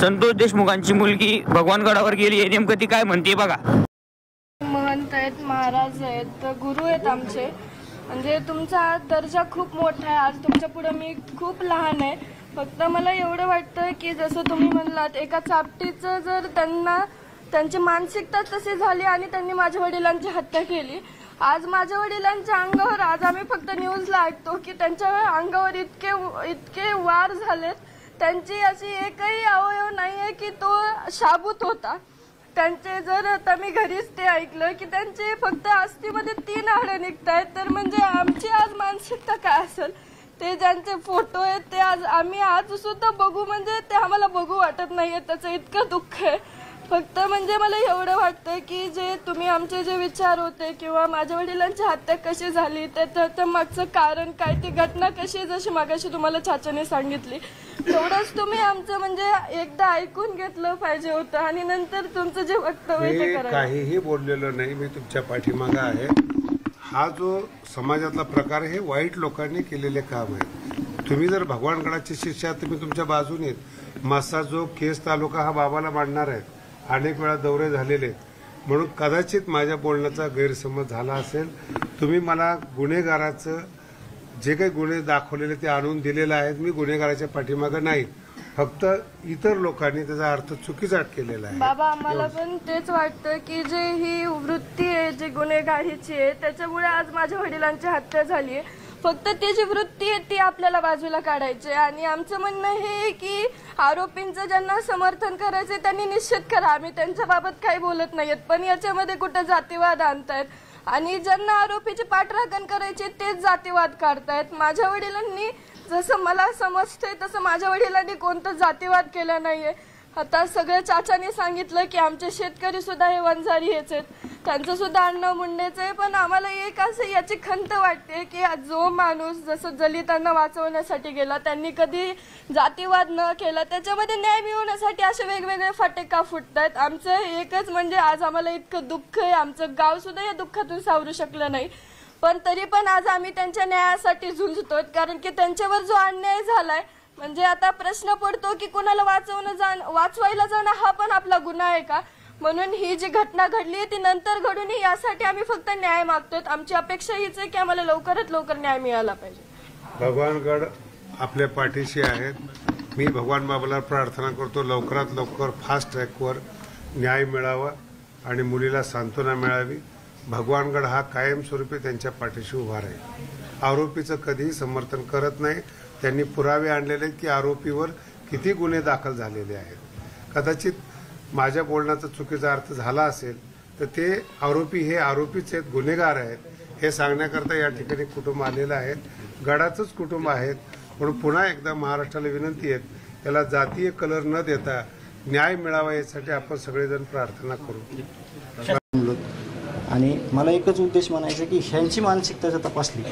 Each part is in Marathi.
संतोष देशमुखांची मुलगी भगवानगडावर गेली आहे, नेमकं ती काय म्हणते बघा. महंत आहेत, महाराज आहेत, गुरु आहेत आमचे. म्हणजे तुमचा दर्जा खूप मोठा आहे. आज तुमच्या पुढे मी खूप लहान आहे. फक्त मला एवढं वाटतं की जसं तुम्ही म्हणलात, एका चापटीचं जर त्यांची मानसिकता तशी झाली आणि त्यांनी माझ्या वडिलांची हत्या केली. आज माझ्या वडिलांच्या अंगावर, आज आम्ही फक्त न्यूजला ऐकतो की त्यांच्या अंगावर इतके वार झालेत. त्यांची अशी एकही अवयव नाही आहे की तो शाबूत होता. त्यांचे जर आता मी घरीच ते ऐकलं की त्यांचे फक्त अस्थिमध्ये 3 हाडं निघतायत. तर म्हणजे आमची आज मानसिकता काय असेल. ते ज्यांचे फोटो आहेत ते आम्ही आज सुद्धा बघू, म्हणजे ते आम्हाला बघू वाटत नाहीये. त्याचं इतकं दुःख आहे. फक्त म्हणजे मला एवढं वाटतं की जे तुम्ही आमचे जे विचार होते किंवा माझ्या वडिलांची हत्या कशी झाली, त्याचं मागचं कारण काय, ती घटना कशी, जशी मागाशी तुम्हाला चाचाने सांगितली, तेवढंच तुम्ही आमचं म्हणजे एकदा ऐकून घेतलं पाहिजे होतं आणि नंतर तुमचं जे वक्तव्य ते करायचं. काहीही बोललेलं नाही, मी तुमच्या पाठीमागे आहे. हा जो समाजातला प्रकार हे वाईट लोकांनी केलेले काम आहे. तुम्ही जर भगवानगडाचे शिष्य आहात, तुम्ही तुमच्या बाजूने आहेत. मासा जो केस तालुका हा बाबाला मांडणार आहे, अनेक वेळा दौरे झालेले, म्हणून कदाचित माझ्या बोलण्याचा गैरसमज झाला असेल. तुम्ही मला गुन्हेगाराचं जे काही गुन्हे दाखवलेले ते आणून दिलेले आहेत. मी गुन्हेगाराच्या पाठीमागे नाही, फक्त इतर लोकांनी त्याचा अर्थ चुकीचा केलेला आहे. बाबा, आम्हाला पण तेच वाटतं की जे ही वृत्ती आहे, जी गुन्हेगारीची आहे, त्याच्यामुळे आज माझ्या वडिलांची हत्या झाली आहे. फक्त ती जी वृत्ती आहे ती आपल्याला बाजूला काढायची. आणि आमचं म्हणणं हे की आरोपींचं ज्यांना समर्थन करायचं त्यांनी निश्चित करा. आम्ही त्यांच्याबाबत काही बोलत नाहीयेत, पण याच्यामध्ये कुठं जातीवाद आणतायत आणि ज्यांना आरोपीची पाठराखण करायची तेच जातीवाद काढतायत. माझ्या वडिलांनी, जसं मला समजतंय तसं माझ्या वडिलांनी कोणतं जातीवाद केला नाहीये. आता सगळं चाचाने सांगितलं की आमचे शेतकरी सुद्धा हे वंजारी हेच आहेत, त्यांचं सुद्धा अन्न मुंडेच आहे. पण आम्हाला एक असं याची खंत वाटते की जो माणूस जसं दलितांना वाचवण्यासाठी गेला, त्यांनी कधी जातीवाद न केला, त्याच्यामध्ये न्याय मिळवण्यासाठी असे वेगवेगळे फाटे का फुटतात. आमचं एकच म्हणजे आज आम्हाला इतकं दुःख आहे. आमचं गाव सुद्धा या दुःखातून सावरू शकलं नाही, पण तरी पण आज आम्ही त्यांच्या न्यायासाठी झुंजतो. कारण की त्यांच्यावर जो अन्याय झालाय, म्हणजे आता प्रश्न पडतो की कुणाला वाचवायला जाणं हा पण आपला गुन्हा आहे का. म्हणून ही जी घटना घडली ती नंतर घडू नये यासाठी आम्ही फक्त न्याय मागतोय. आमची अपेक्षा हीच आहे की आम्हाला लवकरात लवकर न्याय मिळाला पाहिजे. भगवानगड आपल्या पाठीशी आहेत. मी भगवान बाबाला प्रार्थना करतो लवकरात लवकर फास्ट ट्रॅकवर न्याय मिळावा आणि मुलीला सांत्वना मिळावी. भगवानगड हा कायमस्वरूपी त्यांच्या पाठीशी उभा राहील. आरोपीचं कधीही समर्थन करत नाही. त्यांनी पुरावे आणलेले की आरोपीवर किती गुन्हे दाखल झालेले आहेत. कदाचित माझ्या बोलण्याचा चुकीचा अर्थ झाला असेल तर ते आरोपी हे आरोपीच आहेत, गुन्हेगार आहेत हे सांगण्याकरता या ठिकाणी कुटुंब आलेलं आहे. गडाचंच कुटुंब आहेत. म्हणून पुन्हा एकदा महाराष्ट्राला विनंती आहे, त्याला जातीय कलर न देता न्याय मिळावा यासाठी आपण सगळेजण प्रार्थना करू. आणि मला एकच उद्देश म्हणायचा की ह्यांची मानसिकता जर तपासली,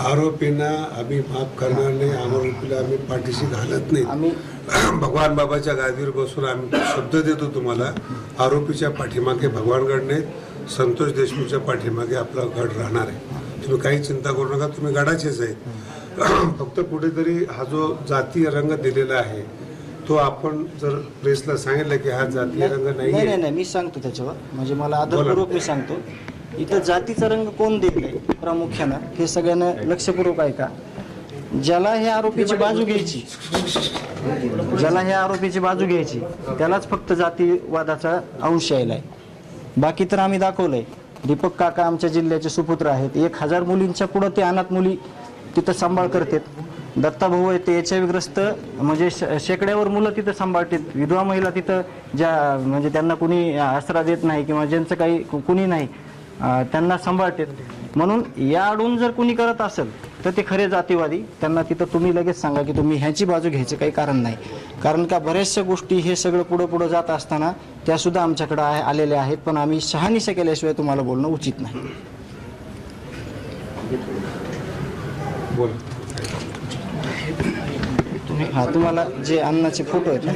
आरोपींना आम्ही माफ करणार नाही, आरोपीला आम्ही पाठीशी घालत नाही. आम्ही भगवान बाबाच्या गादीवर बसून आम्ही शब्द देतो तुम्हाला, आरोपीच्या पाठीमागे भगवानगड नाही, संतोष देशमुखच्या पाठीमागे आपला गड राहणार आहे. तुम्ही काही चिंता करू नका, तुम्ही गडाचेच आहेत. फक्त कुठेतरी हा जो जातीय रंग दिलेला आहे तो आपण जर प्रेसला सांगितलं की हा जातीय रंग नाही, मी सांगतो त्याच्यावर, म्हणजे मला आदरपूर्वक मी सांगतो, इथं जातीचा रंग कोण दिलाय प्रामुख्यानं हे सगळ्यांना लक्षपूर्वक आहे का. ज्याला हे आरोपीची बाजू घ्यायची त्यालाच फक्त जातीवादाचा अंश यायलाय. बाकी तर आम्ही दाखवलंय. दीपक काका आमच्या जिल्ह्याचे सुपुत्र आहेत. 1000 मुलींच्या पुढे ते अनाथ मुली तिथं सांभाळ करतात. दत्ताभाऊ आहे ते HIV ग्रस्त, म्हणजे शेकड्यावर मुलं तिथं सांभाळतात. विधवा महिला तिथं ज्या म्हणजे त्यांना कुणी आसरा देत नाही किंवा ज्यांचं काही कुणी नाही त्यांना सांभाळतात. म्हणून या अडून जर कुणी करत असेल तर ते खरे जातीवादी. त्यांना तिथं तुम्ही लगेच सांगा की तुम्ही ह्याची बाजू घ्यायचं काही कारण नाही. कारण का बऱ्याचशा गोष्टी हे सगळं पुढं जात असताना त्या सुद्धा आमच्याकडे आलेल्या आहेत, पण आम्ही शहानिशा केल्याशिवाय तुम्हाला बोलणं उचित नाही. तुम्हाला जे अन्नाचे फोटो आहेत ना